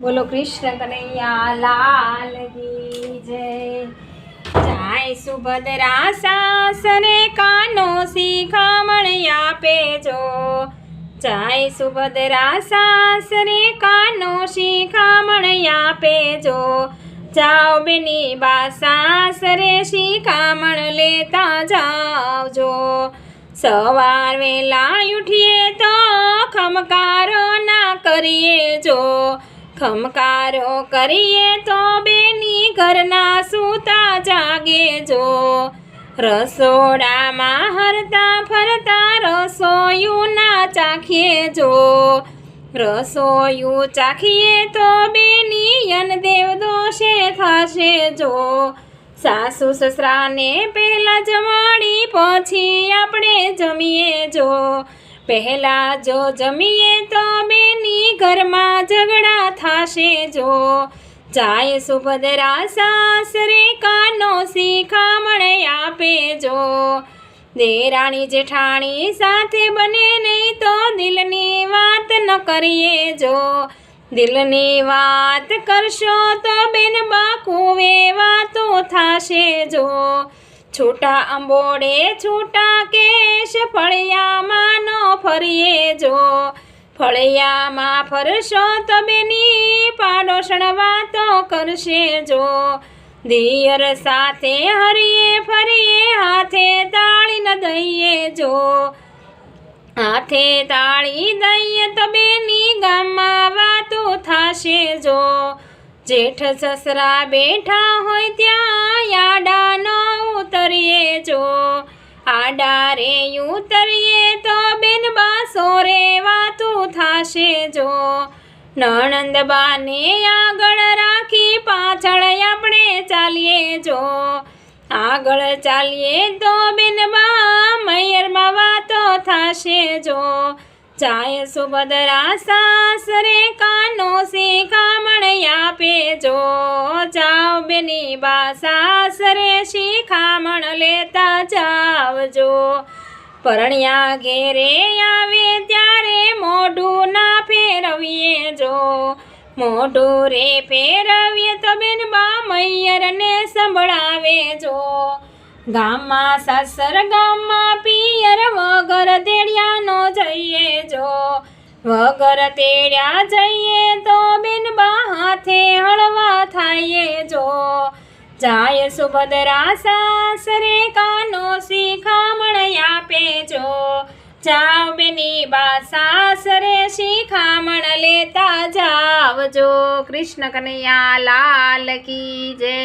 બોલો કૃષ્ણ કનૈયા લાલ કી જય। જાય સુભદ્રા સાસરે કાનો શિખામણ આપે જો। જાય સુભદ્રા સાસરે કાનો શિખામણ આપે જો। જાઓ બેની બા સાસરે શિખામણ લેતા જાવજો। સવાર વેલા ઉઠીએ તો ખમકારો ના કરીએ જો। ખમકારો કરીએ તો બેની ઘરના સૂતા જાગે જો। રસોડામાં હરતા ફરતા રસોયું ના ચાખીએ જો। રસોયું ચાખીએ તો બેની અનદેવ દોષે થશે જો। સાસુ સસરાને પહેલાં જમાડી પછી આપણે જમીએ જો। પહેલાં જો જમીએ તો બેની ઘરમાં ઝઘડા થશે જો। જાય સુભદ્રા સાસરે કાનો શિખામણ આપે જો। દેરાણી જેઠાણી સાથે બને નહીં તો દિલની વાત ન કરીએ જો। દિલની વાત કરશો તો બેન બાકુવે વાતો થશે જો। છૂટા અંબોડે છૂટા કેશ ફળિયામાં ન ફરીએ જો। ફળિયામાં ફરશો તો બેની પાડોશણ વાતો કરશે જો। દિયર સાથે હરીએ ફરીએ હાથે તાળી ન દઈએ જો। હાથે તાળી દઈએ તો બેની ગામમાં વાતો થશે જો। જેઠ સસરા બેઠા હોય ત્યાં આડા ન ઉતરીએ જો। આડા રે ઉતરીએ તો બેન બાસોરે વાતું થશે જો। નણંદ બાને આગળ રાખી પાછળ આપણે ચાલીએ જો। આગળ ચાલીએ તો બેન બા મૈયરમાં વાતો થશે જો। જાય સુભદ્રા સાસરે કાનો શિખામણ આપે જો। જાઓ બેની બા સાસરે શિખામણ લેતા જાવજો। પરણ્યા ઘેરે આવે ત્યારે મોઢું ના ફેરવીએ જો। મોઢું રે ફેરવીએ તો બેન બા મૈયરને સંભળાવે જો। ગામમાં સાસર ગામમાં પિયર વગર તેડ્યા નો જઈએ જો। વગર તેડ્યા જઈએ તો બેન બા હાથે હળવા થાઈએ જો। જાય સુભદ્રા સાસરે કાનો શિખામણ આપે જો। જાઓ બેની બા સાસરે શિખામણ લેતા જાવજો। કૃષ્ણ કનૈયા લાલ કી જય।